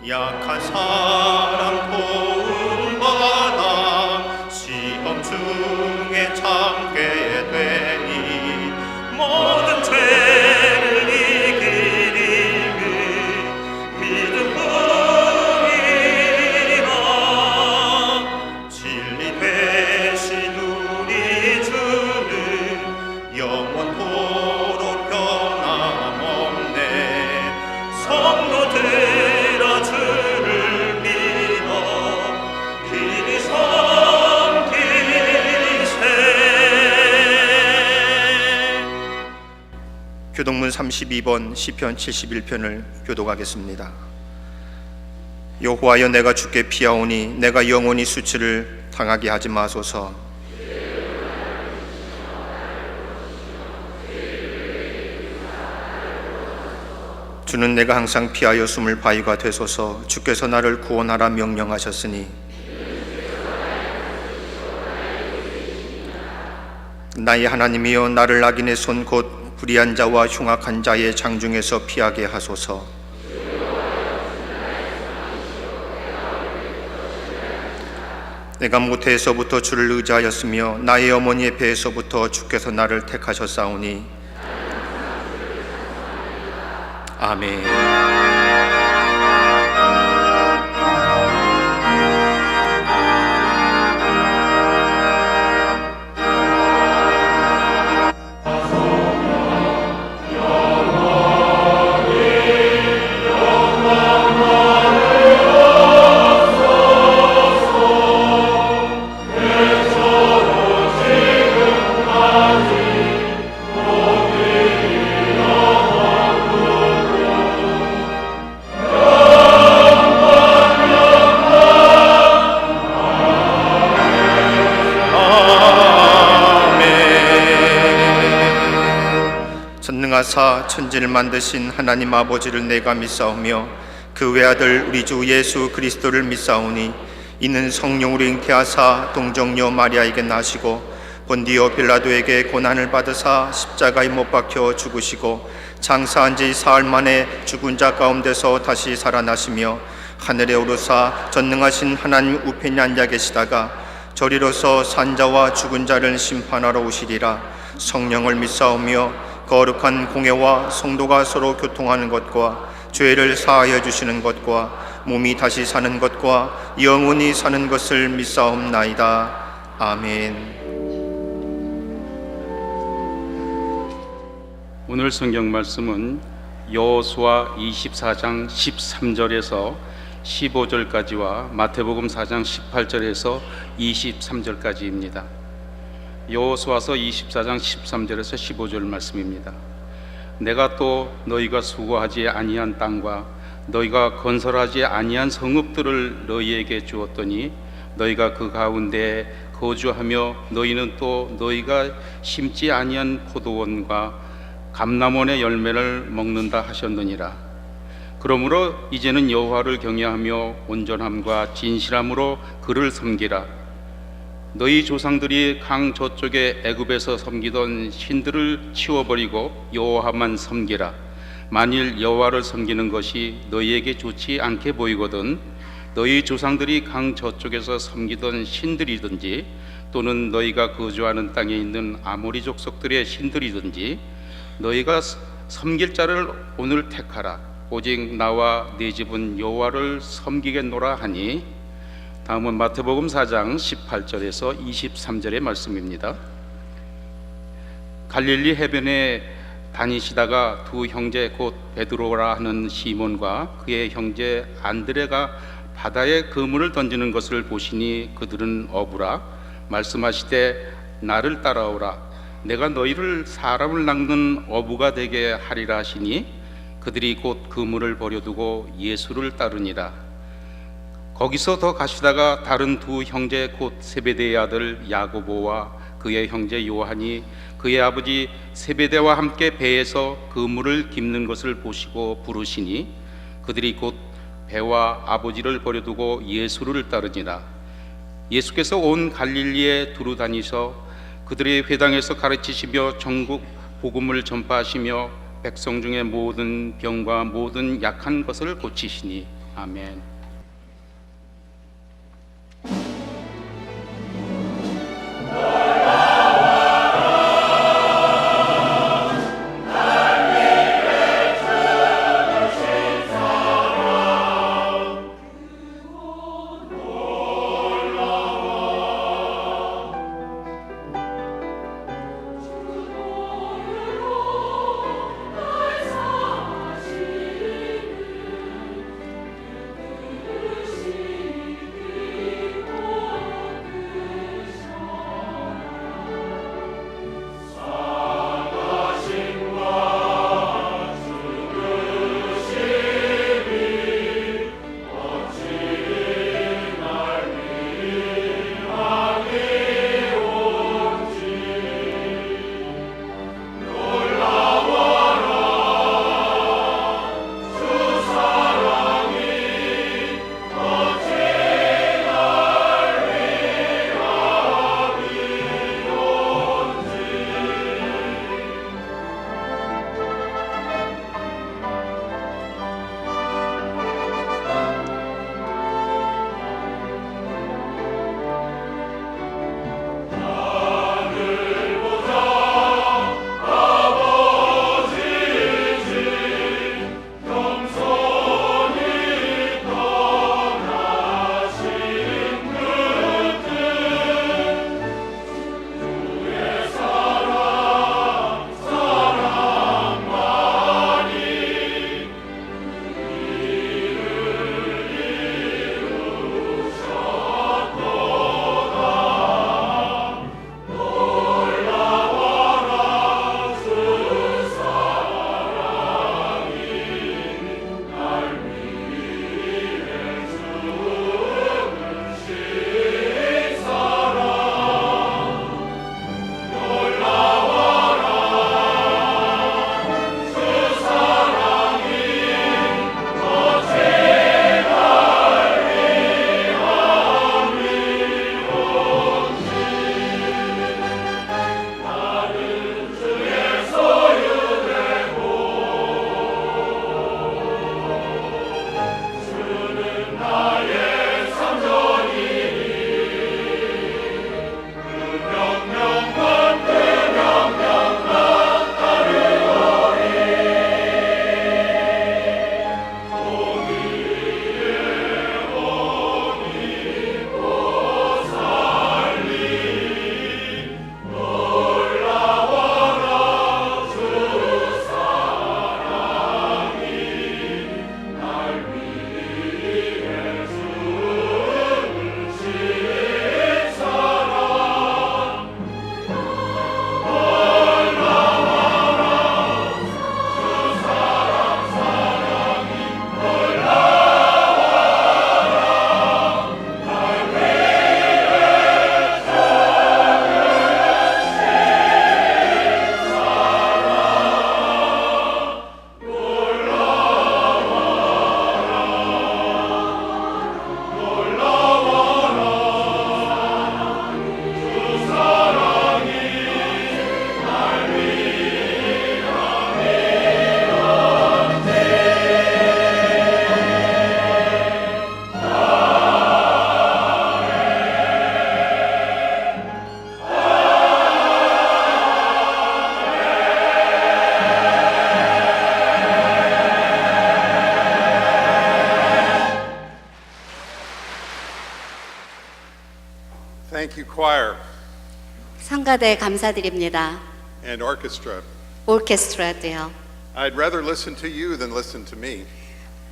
약한 사람 도움받아 시험 중에 참게 되니 모든 죄를 이기리 믿음뿐이라 진리 되신 우리 주는 영원토록 변함없네. 성도들아 주를 믿어 길이 섬기세. 교독문 32번 시편 71편을 교독하겠습니다. 여호와여, 내가 주께 피하오니 내가 영원히 수치를 당하게 하지 마소서. 주는 내가 항상 피하여 숨을 바위가 되소서. 주께서 나를 구원하라 명령하셨으니 나의 하나님이여, 나를 악인의 손 곧 불의한 자와 흉악한 자의 장중에서 피하게 하소서. 내가 모태에서부터 주를 의지하였으며 나의 어머니의 배에서부터 주께서 나를 택하셨사오니 아멘. 전능하사 천지를 만드신 하나님 아버지를 내가 믿사오며 그 외아들 우리 주 예수 그리스도를 믿사오니 이는 성령으로 잉태하사 동정녀 마리아에게 나시고 본디오 빌라도에게 고난을 받으사 십자가에 못 박혀 죽으시고 장사한 지 사흘 만에 죽은 자 가운데서 다시 살아나시며 하늘에 오르사 전능하신 하나님 우편에 앉아 계시다가 저리로서 산자와 죽은 자를 심판하러 오시리라. 성령을 믿사오며 거룩한 공회와 성도가 서로 교통하는 것과 죄를 사하여 주시는 것과 몸이 다시 사는 것과 영원히 사는 것을 믿사옵나이다. 아멘. 오늘 성경 말씀은 여호수아 24장 13절에서 15절까지와 마태복음 4장 18절에서 23절까지입니다. 여호수아서 24장 13절에서 15절 말씀입니다. 내가 또 너희가 수고하지 아니한 땅과 너희가 건설하지 아니한 성읍들을 너희에게 주었더니 너희가 그 가운데 거주하며 너희는 또 너희가 심지 아니한 포도원과 감람원의 열매를 먹는다 하셨느니라. 그러므로 이제는 여호와를 경외하며 온전함과 진실함으로 그를 섬기라. 너희 조상들이 강 저쪽에 애굽에서 섬기던 신들을 치워버리고 여호와만 섬기라. 만일 여호와를 섬기는 것이 너희에게 좋지 않게 보이거든 너희 조상들이 강 저쪽에서 섬기던 신들이든지 또는 너희가 거주하는 땅에 있는 아모리 족속들의 신들이든지 너희가 섬길 자를 오늘 택하라. 오직 나와 네 집은 여호와를 섬기겠노라 하니. 다음은 마태복음 4장 18절에서 23절의 말씀입니다. 갈릴리 해변에 다니시다가 두 형제 곧 베드로라 하는 시몬과 그의 형제 안드레가 바다에 그물을 던지는 것을 보시니 그들은 어부라. 말씀하시되 나를 따라오라. 내가 너희를 사람을 낚는 어부가 되게 하리라 하시니 그들이 곧 그물을 버려두고 예수를 따르니라. 거기서 더 가시다가 다른 두 형제 곧 세베대의 아들 야고보와 그의 형제 요한이 그의 아버지 세베대와 함께 배에서 그물을 깁는 것을 보시고 부르시니 그들이 곧 배와 아버지를 버려두고 예수를 따르니라. 예수께서 온 갈릴리에 두루 다니셔 그들의 회당에서 가르치시며 전국 복음을 전파하시며 백성 중에 모든 병과 모든 약한 것을 고치시니 아멘. Thank you, choir 성가대 감사드립니다. and orchestra. 오케스트라도요. I'd rather listen to you than listen to me.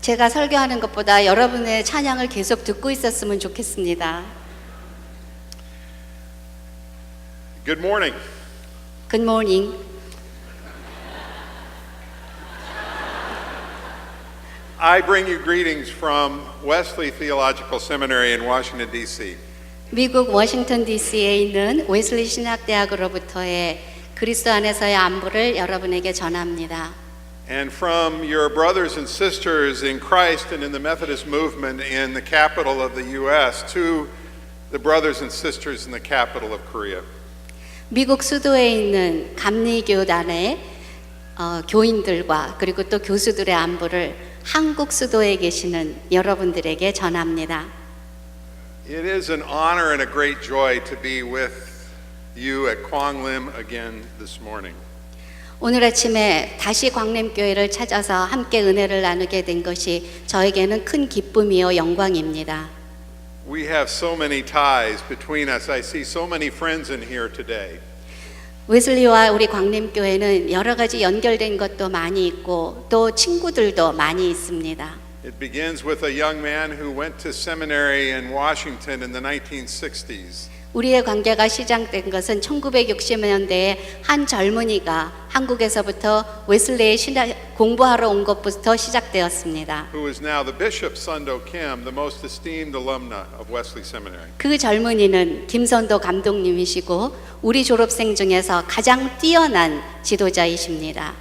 제가 설교하는 것보다 여러분의 찬양을 계속 듣고 있었으면 좋겠습니다. Good morning. Good morning. I bring you greetings from Wesley Theological Seminary in Washington, D.C. 미국 워싱턴 DC에 있는 웨슬리 신학대학으로부터의 그리스도 안에서의 안부를 여러분에게 전합니다. And from your brothers and sisters in Christ and in the Methodist movement in the capital of the U.S. to the brothers and sisters in the capital of Korea. 미국 수도에 있는 감리교단의 교인들과 그리고 또 교수들의 안부를 한국 수도에 계시는 여러분들에게 전합니다. It is an honor and a great joy to be with you at Quang Lim again this morning. 오늘 아침에 다시 광림교회를 찾아서 함께 은혜를 나누게 된 것이 저에게는 큰 기쁨이요 영광입니다. We have so many ties between us. I see so many friends in here today. 웨슬리와 우리 광림교회는 여러 가지 연결된 것도 많이 있고 또 친구들도 많이 있습니다. It begins with a young man who went to seminary in Washington in the 1960s. 우리의 관계가 시작된 것은 1960년대에 한 젊은이가 한국에서부터 웨슬리에 공부하러 온 것부터 시작되었습니다. Who is now the Bishop Sundo Kim, the most esteemed alumna of Wesley Seminary. 그 젊은이는 김선도 감독님이시고 우리 졸업생 중에서 가장 뛰어난 지도자이십니다.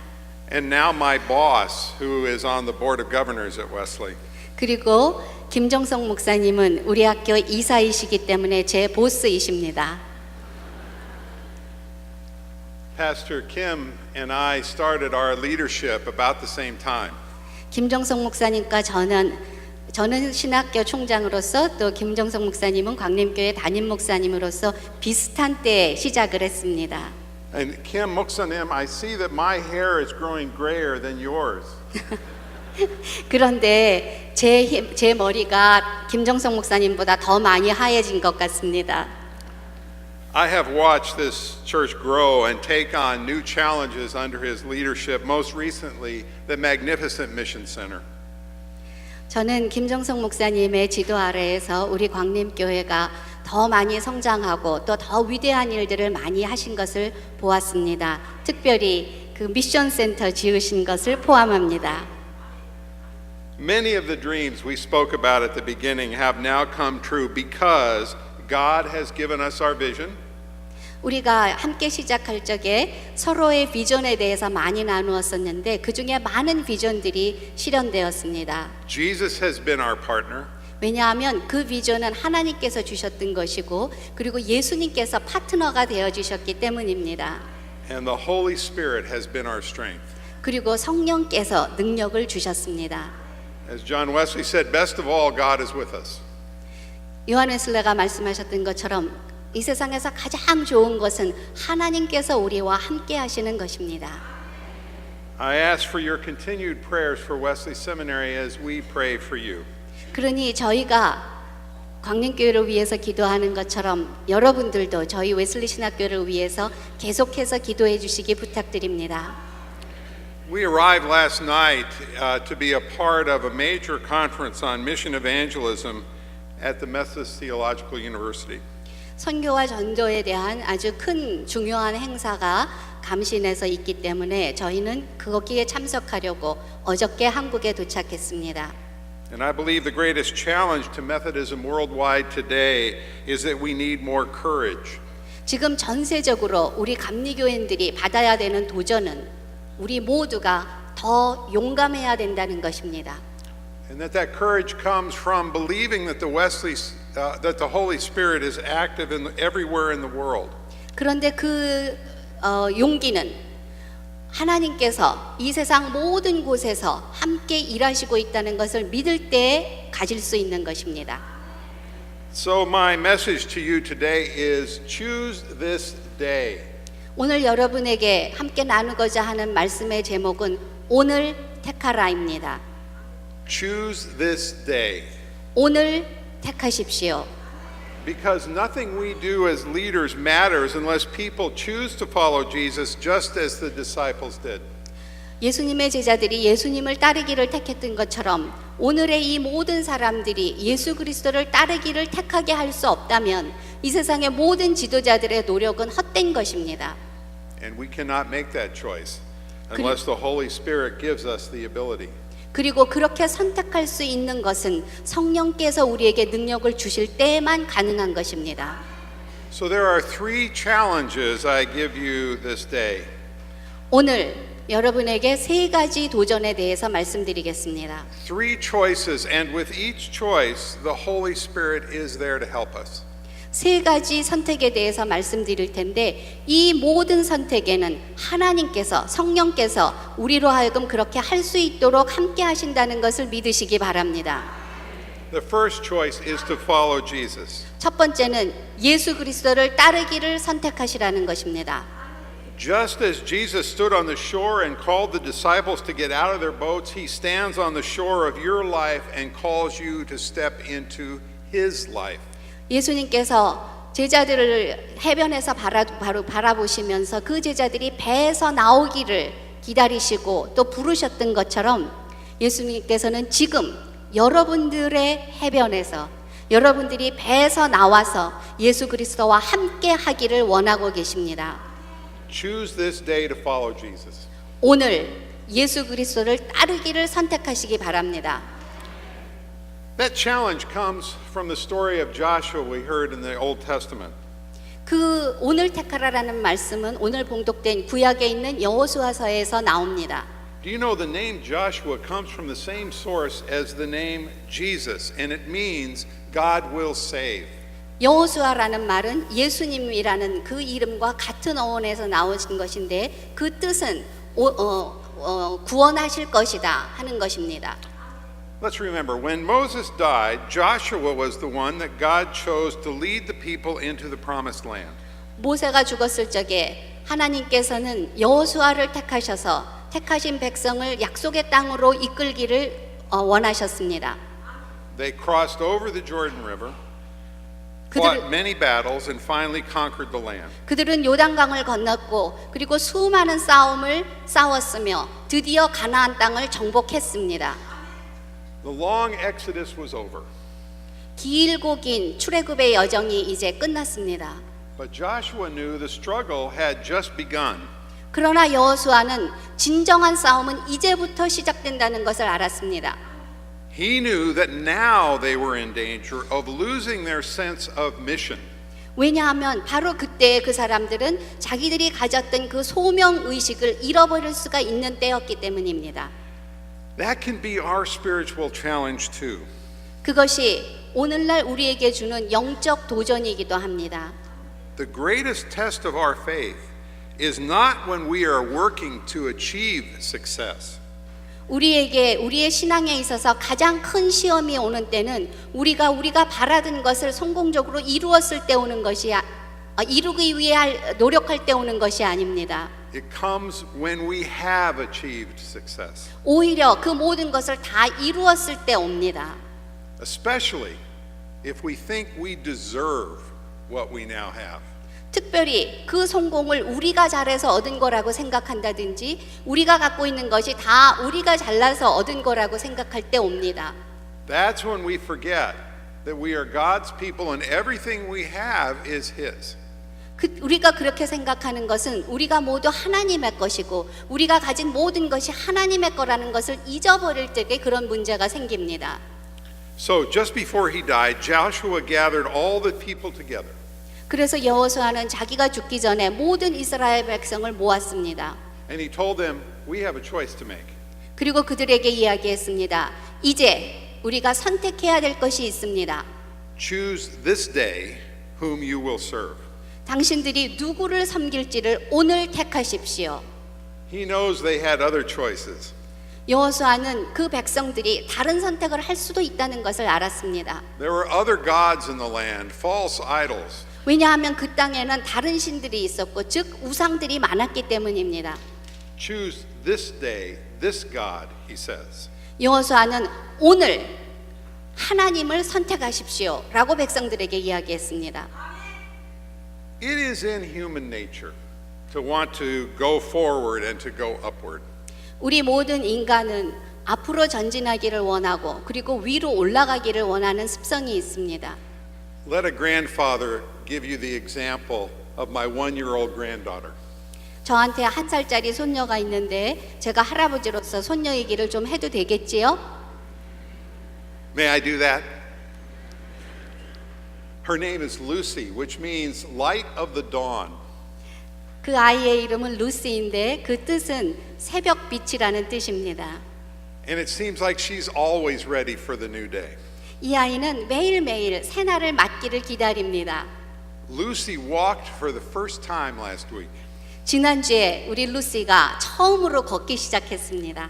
And now my boss, who is on the board of governors at Wesley. 그리고 김정성 목사님은 우리 학교 이사이시기 때문에 제 보스이십니다. Pastor Kim and I started our leadership about the same time. 김정성 목사님과 저는 신학교 총장으로서 또 김정성 목사님은 광림교회 담임 목사님으로서 비슷한 때에 시작을 했습니다. And Kim Muksanim, I see that my hair is growing grayer than yours. 그런데 제 머리가 김정성 목사님보다 더 많이 하얘진 것 같습니다. I have watched this church grow and take on new challenges under his leadership, most recently the Magnificent Mission Center. 저는 김정성 목사님의 지도 아래에서 우리 광림교회가 더 많이 성장하고 또 더 위대한 일들을 많이 하신 것을 보았습니다. 특별히 그 미션 센터 지으신 것을 포함합니다. Many of the dreams we spoke about at the beginning have now come true because God has given us our vision. 우리가 함께 시작할 적에 서로의 비전에 대해서 많이 나누었었는데 그 중에 많은 비전들이 실현되었습니다. Jesus has been our partner. 왜냐하면 그 비전은 하나님께서 주셨던 것이고 그리고 예수님께서 파트너가 되어 주셨기 때문입니다. And the Holy Spirit has been our strength. 그리고 성령께서 능력을 주셨습니다. As John Wesley said, best of all, God is with us. 요한 웨슬레가 말씀하셨던 것처럼 이 세상에서 가장 좋은 것은 하나님께서 우리와 함께 하시는 것입니다. I ask for your continued prayers for Wesley Seminary as we pray for you. 그러니 저희가 광림교회를 위해서 기도하는 것처럼 여러분들도 저희 웨슬리 신학교를 위해서 계속해서 기도해 주시기 부탁드립니다. We arrived last night to be a part of a major conference on mission evangelism at the Methodist Theological University. 선교와 전도에 대한 아주 큰 중요한 행사가 감신에서 있기 때문에 저희는 거기에 참석하려고 어저께 한국에 도착했습니다. And I believe the greatest challenge to Methodism worldwide today is that we need more courage. 지금 전세적으로 우리 감리교인들이 받아야 되는 도전은 우리 모두가 더 용감해야 된다는 것입니다. And that courage comes from believing that that the Holy Spirit is active everywhere in the world. 그런데 그 용기는 하나님께서 이 세상 모든 곳에서 함께 일하시고 있다는 것을 믿을 때 가질 수 있는 것입니다. So my message to you today is choose this day. 오늘 여러분에게 함께 나누고자 하는 말씀의 제목은 오늘 택하라입니다. Choose this day. 오늘 택하십시오. Because nothing we do as leaders matters unless people choose to follow Jesus just as the disciples did. 예수님의 제자들이 예수님을 따르기를 택했던 것처럼 오늘의 이 모든 사람들이 예수 그리스도를 따르기를 택하게 할 수 없다면 이 세상의 모든 지도자들의 노력은 헛된 것입니다. And we cannot make that choice unless the Holy Spirit gives us the ability. 그리고 그렇게 선택할 수 있는 것은 성령께서 우리에게 능력을 주실 때에만 가능한 것입니다. So there are three challenges I give you this day. 오늘 여러분에게 세 가지 도전에 대해서 말씀드리겠습니다. Three choices, and with each choice, the Holy Spirit is there to help us. 세 가지 선택에 대해서 말씀드릴 텐데 이 모든 선택에는 하나님께서 성령께서 우리로 하여금 그렇게 할 수 있도록 함께 하신다는 것을 믿으시기 바랍니다. The first choice is to follow Jesus. 첫 번째는 예수 그리스도를 따르기를 선택하시라는 것입니다. Just as Jesus stood on the shore and called the disciples to get out of their boats, he stands on the shore of your life and calls you to step into his life. 예수님께서 제자들을 해변에서 바라보시면서 그 제자들이 배에서 나오기를 기다리시고 또 부르셨던 것처럼 예수님께서는 지금 여러분들의 해변에서 여러분들이 배에서 나와서 예수 그리스도와 함께 하기를 원하고 계십니다. Choose this day to follow Jesus. 오늘 예수 그리스도를 따르기를 선택하시기 바랍니다. That challenge comes from the story of Joshua we heard in the Old Testament. 그 오늘 택하라라는 말씀은 오늘 봉독된 구약에 있는 여호수아서에서 나옵니다. Do you know the name Joshua comes from the same source as the name Jesus, and it means God will save. 여호수아라는 말은 예수님이라는 그 이름과 같은 어원에서 나오신 것인데 그 뜻은 구원하실 것이다 하는 것입니다. Let's remember, when Moses died, Joshua was the one that God chose to lead the people into the promised land. 모세가 죽었을 적에 하나님께서는 여호수아를 택하셔서 택하신 백성을 약속의 땅으로 이끌기를 원하셨습니다. They crossed over the Jordan River, fought many battles, and finally conquered the land. 그들은 요단강을 건넜고 그리고 수많은 싸움을 싸웠으며 드디어 가나안 땅을 정복했습니다. The long exodus was over. 길고 긴 출애굽의 여정이 이제 끝났습니다. But Joshua knew the struggle had just begun. 그러나 여호수아는 진정한 싸움은 이제부터 시작된다는 것을 알았습니다. He knew that now they were in danger of losing their sense of mission. 왜냐하면 바로 그때 그 사람들은 자기들이 가졌던 그 소명 의식을 잃어버릴 수가 있는 때였기 때문입니다. That can be our spiritual challenge too. 그것이 오늘날 우리에게 주는 영적 도전이기도 합니다. The greatest test of our faith is not when we are working to achieve success. 우리의 신앙에 있어서 가장 큰 시험이 오는 때는 우리가 바라던 것을 성공적으로 이루었을 때 오는 것이 이루기 위해 노력할 때 오는 것이 아닙니다. It comes when we have achieved success. 오히려 그 모든 것을 다 이루었을 때 옵니다. Especially if we think we deserve what we now have. 특별히 그 성공을 우리가 잘해서 얻은 거라고 생각한다든지 우리가 갖고 있는 것이 다 우리가 잘나서 얻은 거라고 생각할 때 옵니다. That's when we forget that we are God's people and everything we have is His. 우리가 그렇게 생각하는 것은 우리가 모두 하나님의 것이고 우리가 가진 모든 것이 하나님의 거라는 것을 잊어버릴 때에 그런 문제가 생깁니다. So just before he died, Joshua gathered all the people together. 그래서 여호수아는 자기가 죽기 전에 모든 이스라엘 백성을 모았습니다. And he told them, we have a choice to make. 그리고 그들에게 이야기했습니다. 이제 우리가 선택해야 될 것이 있습니다. Choose this day whom you will serve. 당신들이 누구를 섬길지를 오늘 택하십시오. He knows they had other choices. 여호수아는 그 백성들이 다른 선택을 할 수도 있다는 것을 알았습니다. There were other gods in the land, false idols. 왜냐하면 그 땅에는 다른 신들이 있었고 즉 우상들이 많았기 때문입니다. Choose this day, this God, he says. 여호수아는 오늘 하나님을 선택하십시오 라고 백성들에게 이야기했습니다. It is in human nature to want to go forward and to go upward. 우리 모든 인간은 앞으로 전진하기를 원하고 그리고 위로 올라가기를 원하는 습성이 있습니다. Let a grandfather give you the example of my one-year-old granddaughter. 저한테 1살짜리 손녀가 있는데 제가 할아버지로서 손녀 얘기를 좀 해도 되겠지요? May I do that? Her name is Lucy, which means light of the dawn. 그 아이의 이름은 루시인데 그 뜻은 새벽 빛이라는 뜻입니다. And it seems like she's always ready for the new day. 이 아이는 매일매일 새날을 맞기를 기다립니다. Lucy walked for the first time last week. 지난주에 우리 루시가 처음으로 걷기 시작했습니다.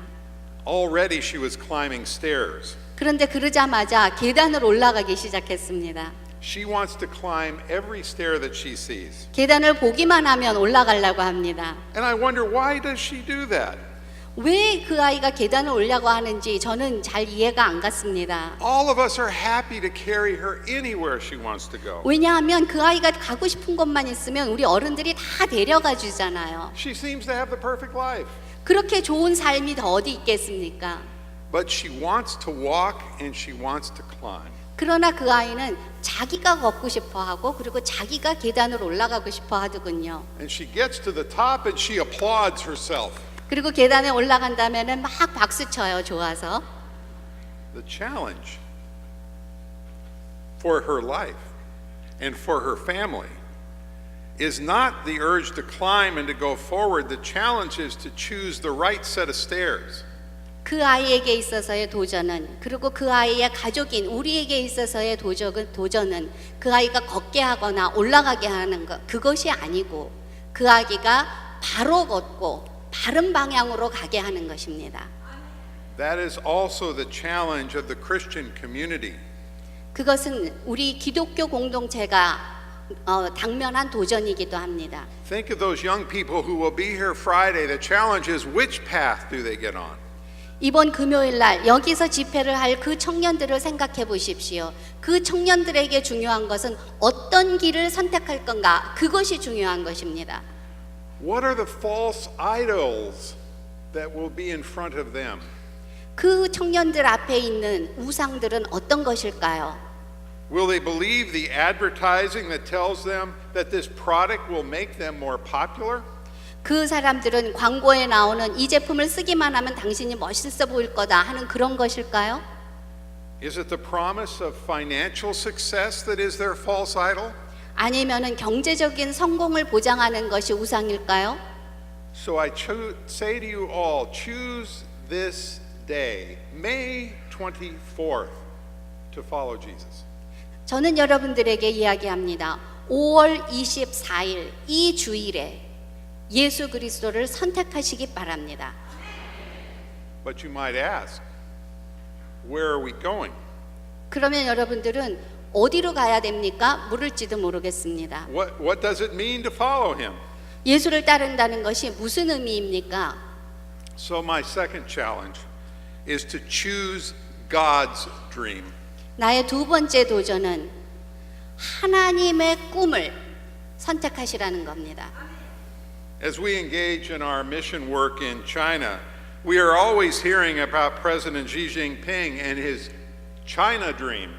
Already she was climbing stairs. 그런데 그러자마자 계단을 올라가기 시작했습니다. She wants to climb every stair that she sees. 계단을 보기만 하면 올라가려고 합니다. And I wonder, why does she do that? 왜 그 아이가 계단을 올려고 하는지 저는 잘 이해가 안 갔습니다. All of us are happy to carry her anywhere she wants to go. 왜냐하면 그 아이가 가고 싶은 곳만 있으면 우리 어른들이 다 데려가 주잖아요. She seems to have the perfect life. 그렇게 좋은 삶이 더 어디 있겠습니까? But she wants to walk and she wants to climb. 그러나 그 아이는 자기가 걷고 싶어 하고 그리고 자기가 계단을 올라가고 싶어 하더군요. And she gets to the top and she applauds herself. 그리고 계단에 올라간 다음에는 막 박수 쳐요. 좋아서. The challenge for her life and for her family is not the urge to climb and to go forward. The challenge is to choose the right set of stairs. 그 아이에게 있어서의 도전은 그리고 그 아이의 가족인 우리에게 있어서의 도전은 그 아이가 걷게 하거나 올라가게 하는 것 그것이 아니고 그 아이가 바로 걷고 바른 방향으로 가게 하는 것입니다. That is also the challenge of the Christian community. 그것은 우리 기독교 공동체가 당면한 도전이기도 합니다. Think of those young people who will be here Friday. The challenge is, which path do they get on? 이번 금요일 날 여기서 집회를 할 그 청년들을 생각해 보십시오. 그 청년들에게 중요한 것은 어떤 길을 선택할 건가 그것이 중요한 것입니다. What are the false idols that will be in front of them? 그 청년들 앞에 있는 우상들은 어떤 것일까요? Will they believe the advertising that tells them that this product will make them more popular? 그 사람들은 광고에 나오는 이 제품을 쓰기만 하면 당신이 멋있어 보일 거다 하는 그런 것일까요? Is it the promise of financial success that is their false idol? 아니면은 경제적인 성공을 보장하는 것이 우상일까요? So I say to you all, choose this day, May 24th, to follow Jesus. 저는 여러분들에게 이야기합니다. 5월 24일 이 주일에 예수 그리스도를 선택하시기 바랍니다. But you might ask, where are we going? 그러면 여러분들은 어디로 가야 됩니까? 물을지도 모르겠습니다. What does it mean to follow him? 예수를 따른다는 것이 무슨 의미입니까? So my second challenge is to choose God's dream. 나의 두 번째 도전은 하나님의 꿈을 선택하시라는 겁니다. As we engage in our mission work in China, we are always hearing about President Xi Jinping and his China dream.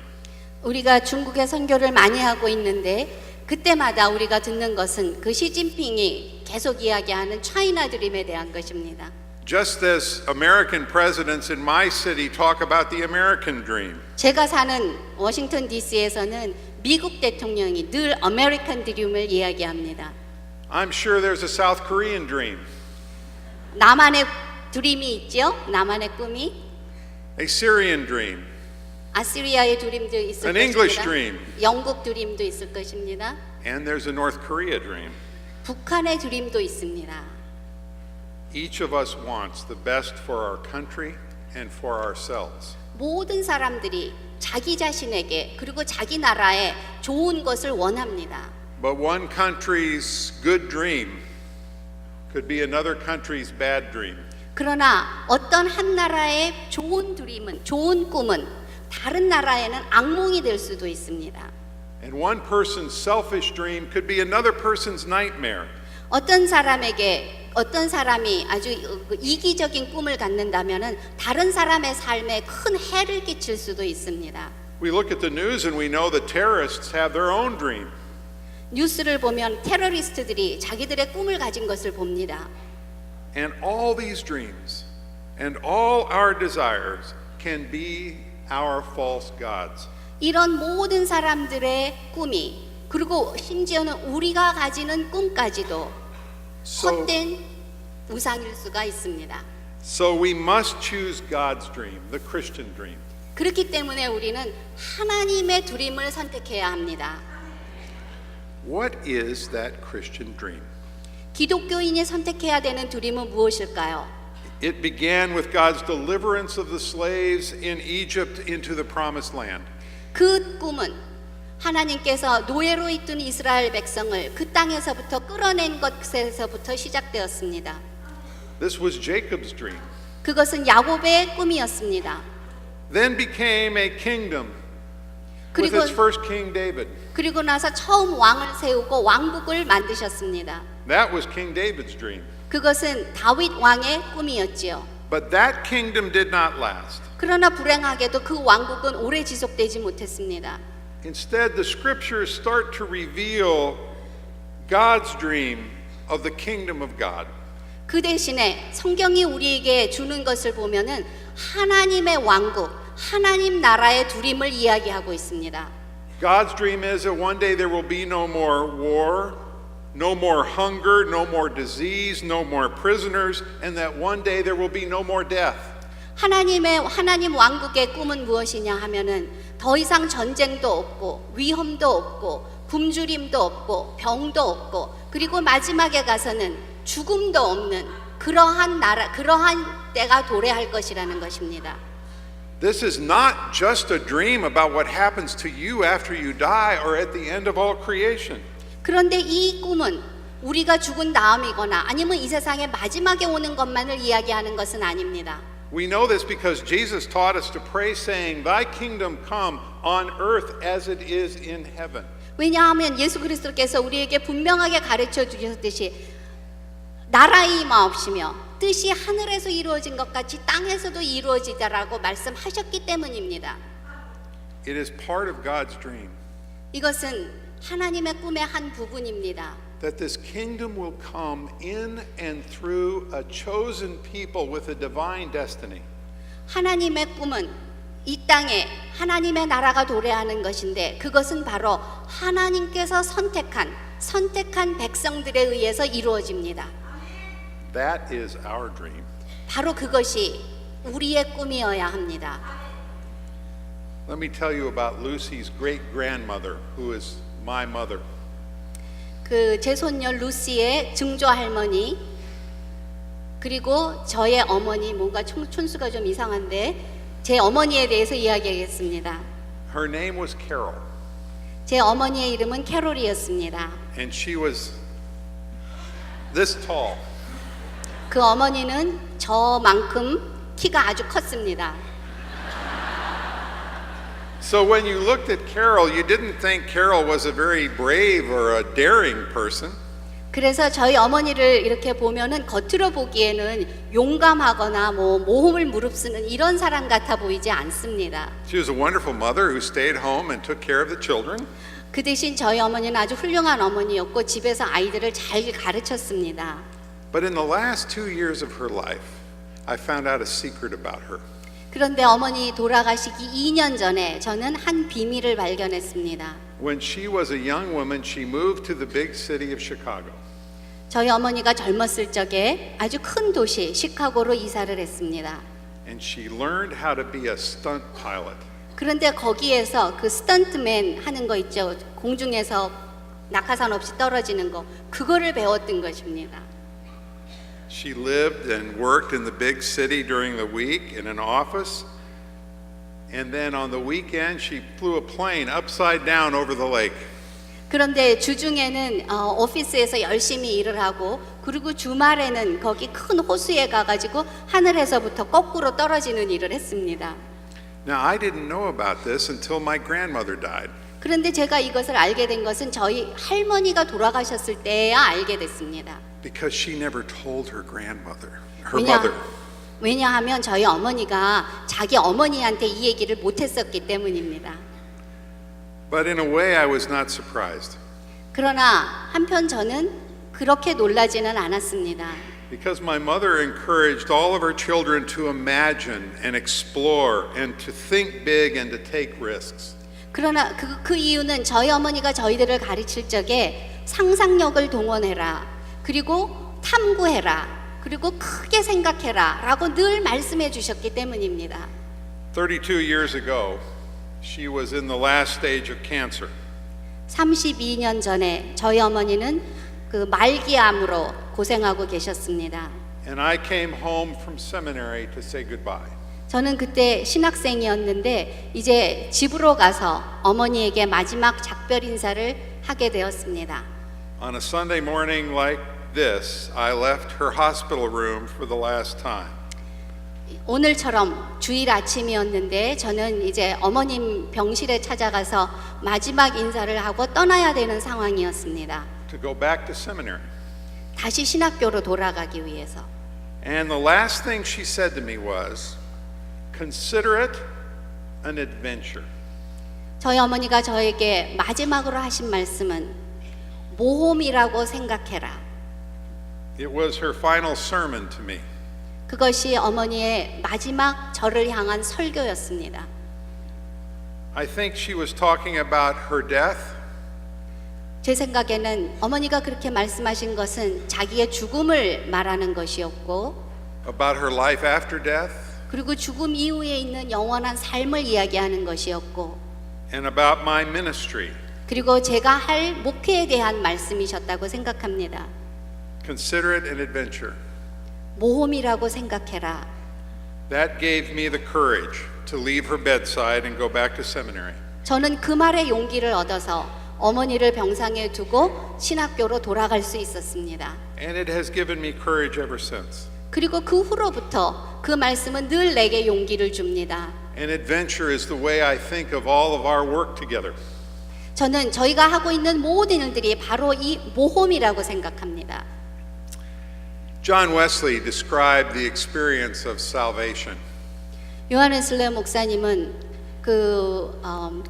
우리가 중국에 선교를 많이 하고 있는데 그때마다 우리가 듣는 것은 그 시진핑이 계속 이야기하는 차이나 드림에 대한 것입니다. Just as American presidents in my city talk about the American dream. 제가 사는 워싱턴 DC에서는 미국 대통령이 늘 아메리칸 드림을 이야기합니다. I'm sure there's a South Korean dream. 나만의 드림이 있죠? 나만의 꿈이. A Syrian dream. 아시리아의 드림도 있을 An English 것입니다. dream. 영국 드림도 있을 것입니다. And there's a North Korea dream. 북한의 드림도 있습니다. Each of us wants the best for our country and for ourselves. 모든 사람들이 자기 자신에게 그리고 자기 나라에 좋은 것을 원합니다. But one country's good dream could be another country's bad dream. 그러나 어떤 한 나라의 좋은 드림은 좋은 꿈은 다른 나라에는 악몽이 될 수도 있습니다. And one person's selfish dream could be another person's nightmare. 어떤 사람이 아주 이기적인 꿈을 갖는다면은 다른 사람의 삶에 큰 해를 끼칠 수도 있습니다. We look at the news and we know the terrorists have their own dream. 뉴스를 보면 테러리스트들이 자기들의 꿈을 가진 것을 봅니다. And all these dreams and all our desires can be our false gods. 이런 모든 사람들의 꿈이 그리고 심지어는 우리가 가지는 꿈까지도 헛된 우상일 수가 있습니다. So we must choose God's dream, the Christian dream. 그렇기 때문에 우리는 하나님의 드림을 선택해야 합니다. What is that Christian dream? 기독교인이 선택해야 되는 드림은 무엇일까요? It began with God's deliverance of the slaves in Egypt into the promised land. 그 꿈은 하나님께서 노예로 있던 이스라엘 백성을 그 땅에서부터 끌어낸 것에서부터 시작되었습니다. This was Jacob's dream. 그것은 야곱의 꿈이었습니다. Then became a kingdom with 그리고 its first king David. 그리고 나서 처음 왕을 세우고 왕국을 만드셨습니다. That was King David's dream. 그것은 다윗 왕의 꿈이었지요. But that kingdom did not last. 그러나 불행하게도 그 왕국은 오래 지속되지 못했습니다. Instead, the scriptures start to reveal God's dream of the kingdom of God. 그 대신에 성경이 우리에게 주는 것을 보면은 하나님의 왕국, 하나님 나라의 두림을 이야기하고 있습니다. God's dream is that one day there will be no more war, no more hunger, no more disease, no more prisoners, and that one day there will be no more death. 하나님 왕국의 꿈은 무엇이냐 하면은 더 이상 전쟁도 없고 위험도 없고 굶주림도 없고 병도 없고 그리고 마지막에 가서는 죽음도 없는 그러한 나라, 그러한 때가 도래할 것이라는 것입니다. This is not just a dream about what happens to you after you die or at the end of all creation. 그런데 이 꿈은 우리가 죽은 다음이거나 아니면 이 세상의 마지막에 오는 것만을 이야기하는 것은 아닙니다. We know this because Jesus taught us to pray saying, Thy kingdom come on earth as it is in heaven. 왜냐하면 예수 그리스도께서 우리에게 분명하게 가르쳐 주셨듯이 나라의 임하옵시며 뜻이 하늘에서 이루어진 것 같이 땅에서도 이루어지다라고 말씀하셨기 때문입니다. It is part of God's dream 이것은 하나님의 꿈의 한 부분입니다. that this kingdom will come in and through a chosen people with a divine destiny. 하나님의 꿈은 이 땅에 하나님의 나라가 도래하는 것인데 그것은 바로 하나님께서 선택한 백성들에 의해서 이루어집니다. That is our dream. 바로 그것이 우리의 꿈이어야 합니다. Let me tell you about Lucy's great grandmother, who is my mother. 그 제 손녀 루시의 증조 할머니 그리고 저의 어머니 뭔가 촌수가 좀 이상한데 제 어머니에 대해서 이야기하겠습니다. Her name was Carol, 제 어머니의 이름은 캐롤이었습니다. and she was this tall. 그 어머니는 저만큼 키가 아주 컸습니다. So when you looked at Carol, you didn't think Carol was a very brave or a daring person. 그래서 저희 어머니를 이렇게 보면은 겉으로 보기에는 용감하거나 뭐 모험을 무릅쓰는 이런 사람 같아 보이지 않습니다. She was a wonderful mother who stayed home and took care of the children. 그 대신 저희 어머니는 아주 훌륭한 어머니였고 집에서 아이들을 잘 가르쳤습니다. But in the last 2 years of her life, I found out a secret about her. 그런데 어머니 돌아가시기 2년 전에 저는 한 비밀을 발견했습니다. When she was a young woman, she moved to the big city of Chicago. 저희 어머니가 젊었을 적에 아주 큰 도시 시카고로 이사를 했습니다. And she learned how to be a stunt pilot. 그런데 거기에서 그 스턴트맨 하는 거 있죠. 공중에서 낙하산 없이 떨어지는 거 그거를 배웠던 것입니다. She lived and worked in the big city during the week in an office. And then on the weekend, she flew a plane upside down over the lake. 그런데 주중에는 오피스에서 열심히 일을 하고 그리고 주말에는 거기 큰 호수에 가가지고 하늘에서부터 거꾸로 떨어지는 일을 했습니다. Now, I didn't know about this until my grandmother died. 그런데 제가 이것을 알게 된 것은 저희 할머니가 돌아가셨을 때야 알게 됐습니다. Because she never told her grandmother, her mother. 왜냐하면 저희 어머니가 자기 어머니한테 이 얘기를 못했었기 때문입니다. But in a way, I was not surprised. 그러나 한편 저는 그렇게 놀라지는 않았습니다. Because my mother encouraged all of her children to imagine and explore and to think big and to take risks. 그러나 그 이유는 저희 어머니가 저희들을 가르칠 적에 상상력을 동원해라. 그리고 탐구해라. 그리고 크게 생각해라. 라고 늘 말씀해 주셨기 때문입니다. 32 years ago, she was in the last stage of cancer. 32년 전에 저희 어머니는 그 말기암으로 고생하고 계셨습니다. And I came home from seminary to say goodbye. 저는 그때 신학생이었는데 이제 집으로 가서 어머니에게 마지막 작별 인사를 하게 되었습니다. On a Sunday morning like this, I left her hospital room for the last time. 오늘처럼 주일 아침이었는데 저는 이제 어머님 병실에 찾아가서 마지막 인사를 하고 떠나야 되는 상황이었습니다. To go back to seminary. 다시 신학교로 돌아가기 위해서. And the last thing she said to me was, consider it an adventure. 저희 어머니가 저에게 마지막으로 하신 말씀은 모험이라고 생각해라. It was her final sermon to me. 그것이 어머니의 마지막 저를 향한 설교였습니다. I think she was talking about her death, 제 생각에는 어머니가 그렇게 말씀하신 것은 자기의 죽음을 말하는 것이었고 about her life after death, 그리고 죽음 이후에 있는 영원한 삶을 이야기하는 것이었고 and about my ministry. 그리고 제가 할 목회에 대한 말씀이셨다고 생각합니다. Consider it an adventure. 모험이라고 생각해라. That gave me the courage to leave her bedside and go back to seminary. 저는 그 말에 용기를 얻어서 어머니를 병상에 두고 신학교로 돌아갈 수 있었습니다. And it has given me courage ever since. 그리고 그 후로부터 그 말씀은 늘 내게 용기를 줍니다. An adventure is the way I think of all of our work together. 저는 저희가 하고 있는 모든 일들이 바로 이 모험이라고 생각합니다. John Wesley described the experience of salvation. 요한 웨슬레 목사님은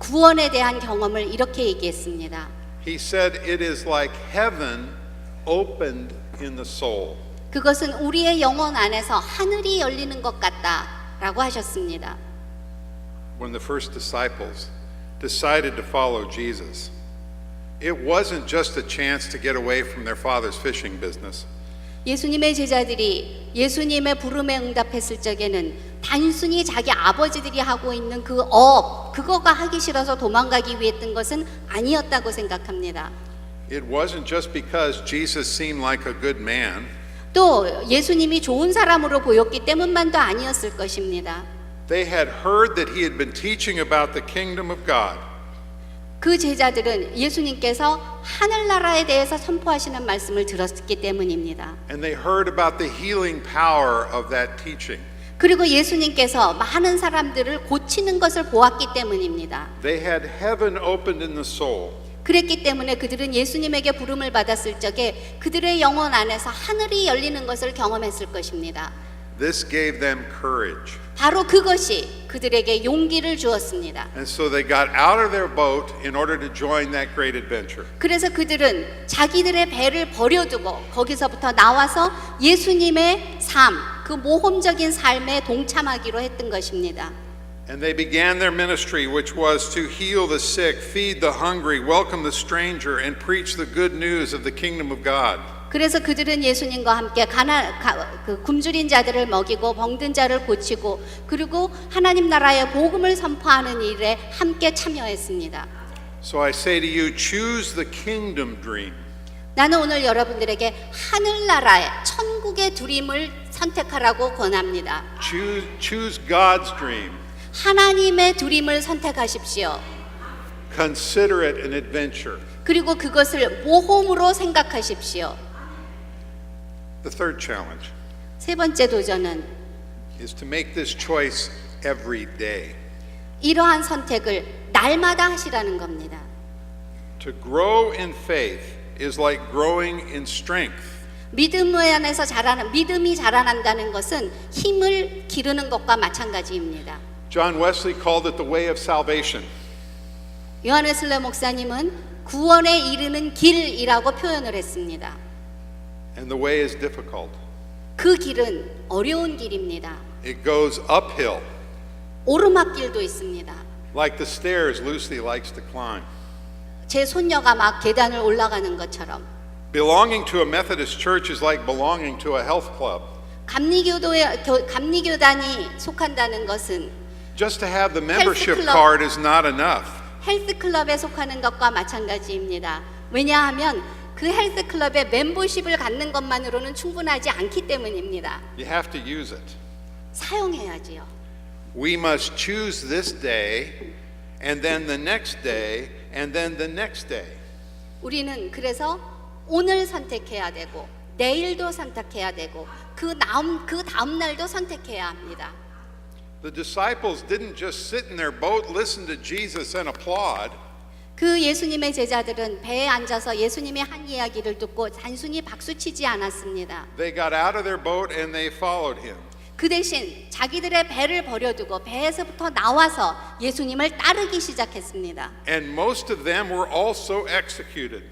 구원에 대한 경험을 이렇게 얘기했습니다. He said it is like heaven opened in the soul. 그것은 우리의 영혼 안에서 하늘이 열리는 것 같다라고 하셨습니다. When the first disciples decided to follow Jesus, it wasn't just a chance to get away from their father's fishing business. 예수님의 제자들이 예수님의 부름에 응답했을 적에는 단순히 자기 아버지들이 하고 있는 그거가 하기 싫어서 도망가기 위해 했던 것은 아니었다고 생각합니다. It wasn't just because Jesus seemed like a good man. 또 예수님이 좋은 사람으로 보였기 때문만도 아니었을 것입니다. They had heard that he had been teaching about the kingdom of God. 그 제자들은 예수님께서 하늘나라에 대해서 선포하시는 말씀을 들었기 때문입니다. And they heard about the healing power of that teaching. 그리고 예수님께서 많은 사람들을 고치는 것을 보았기 때문입니다. They had heaven opened in the soul. 그랬기 때문에 그들은 예수님에게 부름을 받았을 적에 그들의 영혼 안에서 하늘이 열리는 것을 경험했을 것입니다. This gave them courage. 바로 그것이 그들에게 용기를 주었습니다. And so they got out of their boat in order to join that great adventure. 그래서 그들은 자기들의 배를 버려두고 거기서부터 나와서 예수님의 삶, 그 모험적인 삶에 동참하기로 했던 것입니다. And they began their ministry, which was to heal the sick, feed the hungry, welcome the stranger, and preach the good news of the kingdom of God. 그래서 그들은 예수님과 함께 굶주린 자들을 먹이고 병든 자를 고치고 그리고 하나님 나라의 복음을 선포하는 일에 함께 참여했습니다. So I say to you, choose the kingdom dream. 나는 오늘 여러분들에게 하늘나라의 천국의 드림을 선택하라고 권합니다. Choose God's dream. 하나님의 드림을 선택하십시오. Consider it an adventure. 그리고 그것을 모험으로 생각하십시오. The third challenge 세 번째 도전은 is to make this choice every day. 이러한 선택을 날마다 하시라는 겁니다. To grow in faith is like growing in strength. 믿음 안에서 믿음이 자라난다는 것은 힘을 기르는 것과 마찬가지입니다. John Wesley called it the way of salvation. 요한 웨슬레 목사님은 구원에 이르는 길이라고 표현을 했습니다. And the way is difficult. 그 길은 어려운 길입니다. It goes uphill, 오르막길도 있습니다. like the stairs Lucy likes to climb. 제 손녀가 막 계단을 올라가는 것처럼 Belonging to a Methodist church is like belonging to a health club. 감리교단이 속한다는 것은 Just to have the membership club. card is not enough. 헬스클럽에 속하는 것과 마찬가지입니다. 왜냐하면 그 헬스클럽에 멤버십을 갖는 것만으로는 충분하지 않기 때문입니다. You have to use it. 사용해야지요. We must choose this day, and then the next day, and then the next day. 우리는 그래서 오늘 선택해야 되고 내일도 선택해야 되고 그 다음 날도 선택해야 합니다. The disciples didn't just sit in their boat, listen to Jesus, and applaud. 그 예수님의 제자들은 배에 앉아서 예수님의 한 이야기를 듣고 단순히 박수치지 않았습니다. They got out of their boat and they followed him. 그 대신 자기들의 배를 버려두고 배에서부터 나와서 예수님을 따르기 시작했습니다. And most of them were also executed.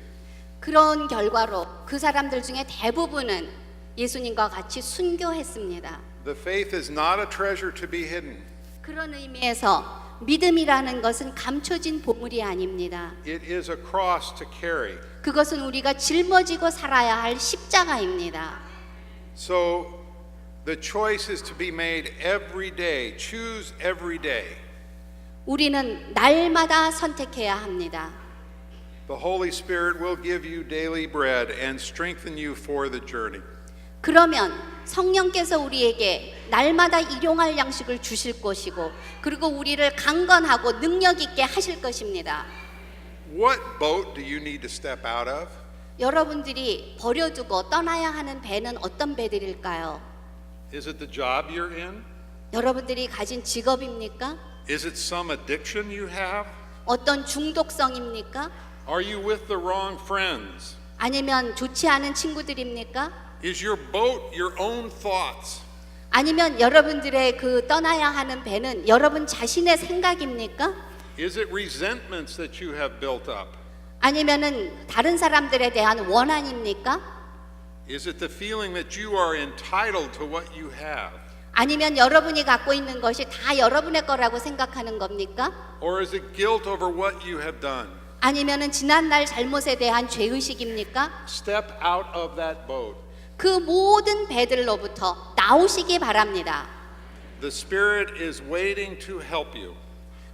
그런 결과로 그 사람들 중에 대부분은 예수님과 같이 순교했습니다. The faith is not a treasure to be hidden. 그런 의미에서 믿음이라는 것은 감춰진 보물이 아닙니다. It is a cross to carry. 그것은 우리가 짊어지고 살아야 할 십자가입니다. So the choice is to be made every day. Choose every day. 우리는 날마다 선택해야 합니다. The Holy Spirit will give you daily bread and strengthen you for the journey. 그러면 성령께서 우리에게 날마다 일용할 양식을 주실 것이고 그리고 우리를 강건하고 능력 있게 하실 것입니다. What boat do you need to step out of? 여러분들이 버려두고 떠나야 하는 배는 어떤 배들일까요? Is it the job you're in? 여러분들이 가진 직업입니까? Is it some addiction you have? 어떤 중독성입니까? Are you with the wrong friends? 아니면 좋지 않은 친구들입니까? Is your boat your own thoughts? 아니면 여러분들의 그 떠나야 하는 배는 여러분 자신의 생각입니까? Is it resentments that you have built up? 아니면은 다른 사람들에 대한 원한입니까? Is it the feeling that you are entitled to what you have? 아니면 여러분이 갖고 있는 것이 다 여러분의 거라고 생각하는 겁니까? Or is it guilt over what you have done? 아니면은 지난날 잘못에 대한 죄의식입니까? Step out of that boat. 그 모든 배들로부터 나오시기 바랍니다. The Spirit is waiting to help you.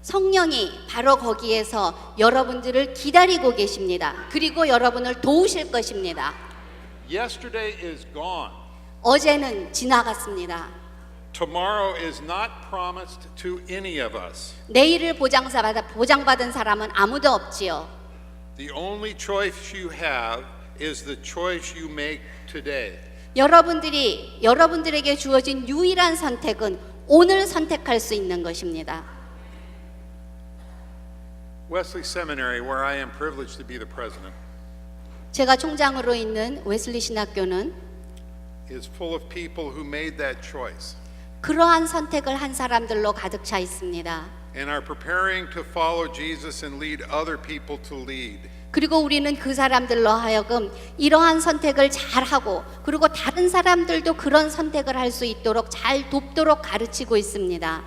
성령이 바로 거기에서 여러분들을 기다리고 계십니다. 그리고 여러분을 도우실 것입니다. Yesterday is gone. 어제는 지나갔습니다. Tomorrow is not promised to any of us. 내일을 보장받은 사람은 아무도 없지요. The only choice you have is the choice you make today. 여러분들에게 주어진 유일한 선택은 오늘 선택할 수 있는 것입니다. Wesley Seminary, where I am privileged to be the president, 제가 총장으로 있는 웨슬리 신학교는 is full of people who made that choice 그러한 선택을 한 사람들로 가득 차 있습니다. and are preparing to follow Jesus and lead other people to lead. 그리고 우리는 그 사람들로 하여금 이러한 선택을 잘하고 그리고 다른 사람들도 그런 선택을 할 수 있도록 잘 돕도록 가르치고 있습니다.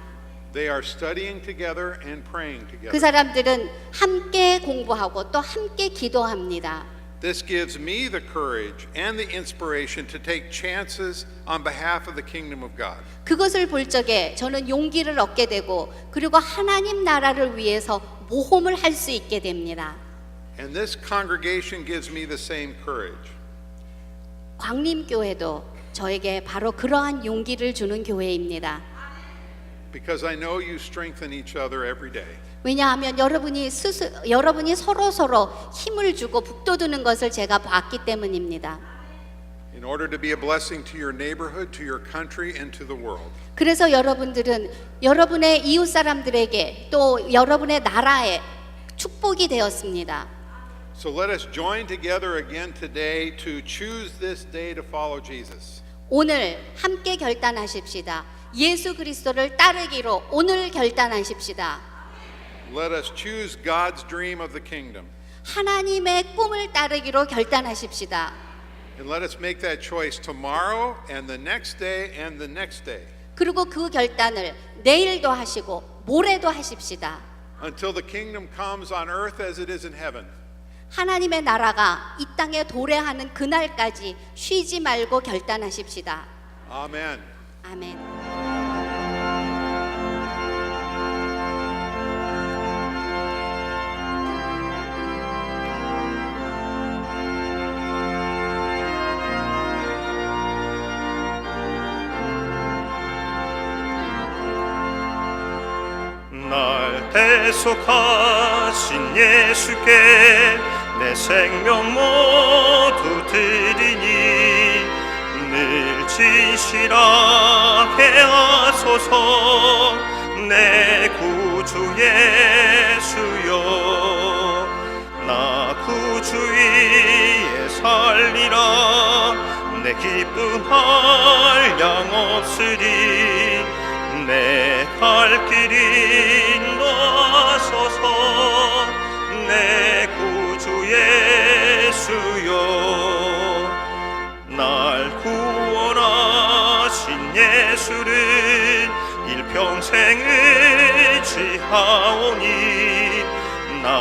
They are studying together and praying 그 together. 사람들은 함께 공부하고 또 함께 기도합니다. This gives me the courage and the inspiration to take chances on behalf of the kingdom of God. 그것을 볼 적에 저는 용기를 얻게 되고 그리고 하나님 나라를 위해서 모험을 할 수 있게 됩니다. And this congregation gives me the same courage. 광림교회도 저에게 바로 그러한 용기를 주는 교회입니다. Because I know you strengthen each other every day. 왜냐하면 여러분이 서로 힘을 주고 북돋우는 것을 제가 봤기 때문입니다. In order to be a blessing to your neighborhood, to your country, and to the world. 그래서 여러분들은 여러분의 이웃 사람들에게 또 여러분의 나라에 축복이 되었습니다. So let us join together again today to choose this day to follow Jesus. 오늘 함께 결단하십시다. 예수 그리스도를 따르기로 오늘 결단하십시다. Let us choose God's dream of the kingdom. 하나님의 꿈을 따르기로 결단하십시다. And let us make that choice tomorrow and the next day and the next day. 그리고 그 결단을 내일도 하시고 모레도 하십시다. Until the kingdom comes on earth as it is in heaven. 하나님의 나라가 이 땅에 도래하는 그날까지 쉬지 말고 결단하십시다. Amen. 아멘. 대속하신 예수께 내 생명 모두 드리니 늘 진실하게 하소서. 내 구주 예수여, 나 구주 위에 살리라. 내 기쁨할 양 없으리. 내 갈 길 인도하소서. 내 구주 예수여, 날 구원하신 예수를 일평생 의지하오니 날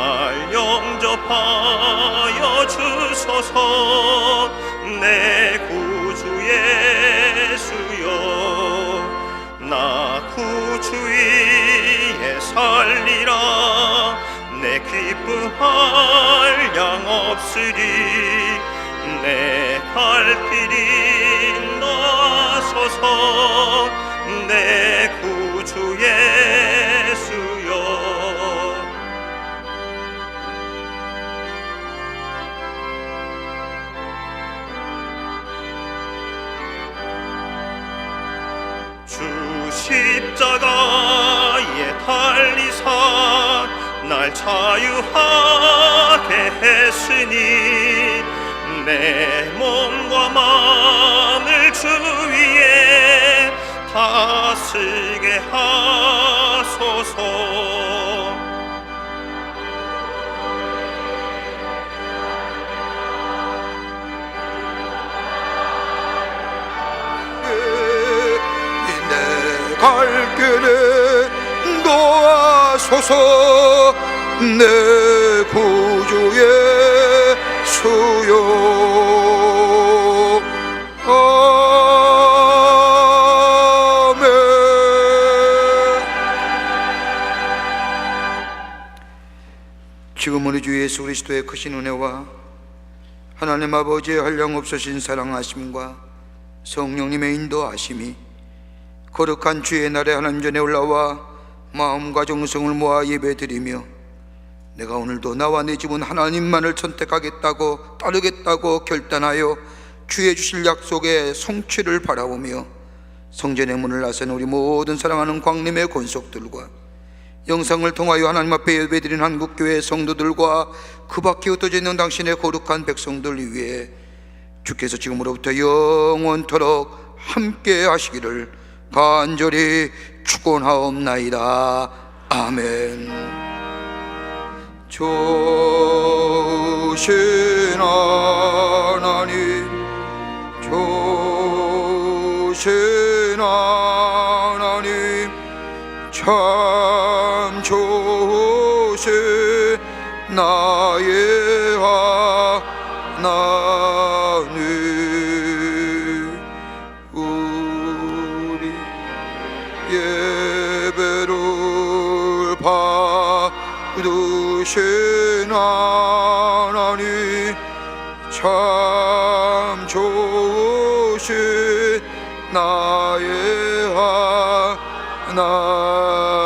영접하여 주소서. 내 구주 예수여, 나 구주 위에 살리라. 내 기쁨할 양 없으리. 내 갈 길 인도하소서. 내 구주 예수여. 주 십자가에 달리사 날 자유하게 했으니 내 몸과 마음을 주 위에 다스게 하소서. 내 갈 길에 인도하소서. 내 구주 예수여, 아멘. 지금 우리 주 예수 그리스도의 크신 은혜와 하나님 아버지의 한량없으신 사랑하심과 성령님의 인도하심이 거룩한 주의 날에 하나님 전에 올라와 마음과 정성을 모아 예배드리며 내가 오늘도 나와 내 집은 하나님만을 선택하겠다고 따르겠다고 결단하여 주의 주실 약속의 성취를 바라보며 성전의 문을 나선 우리 모든 사랑하는 광림의 권속들과 영상을 통하여 하나님 앞에 예배드린 한국교회 성도들과 그 밖에 흩어져 있는 당신의 거룩한 백성들 위해 주께서 지금으로부터 영원토록 함께 하시기를 간절히 축원하옵나이다. 아멘. 좋으신 하나님, 좋으신 하나님, 참 좋으신 나의 하나님. 우리 예배를 받으신 하나님, 참 좋으신 나의 하나님.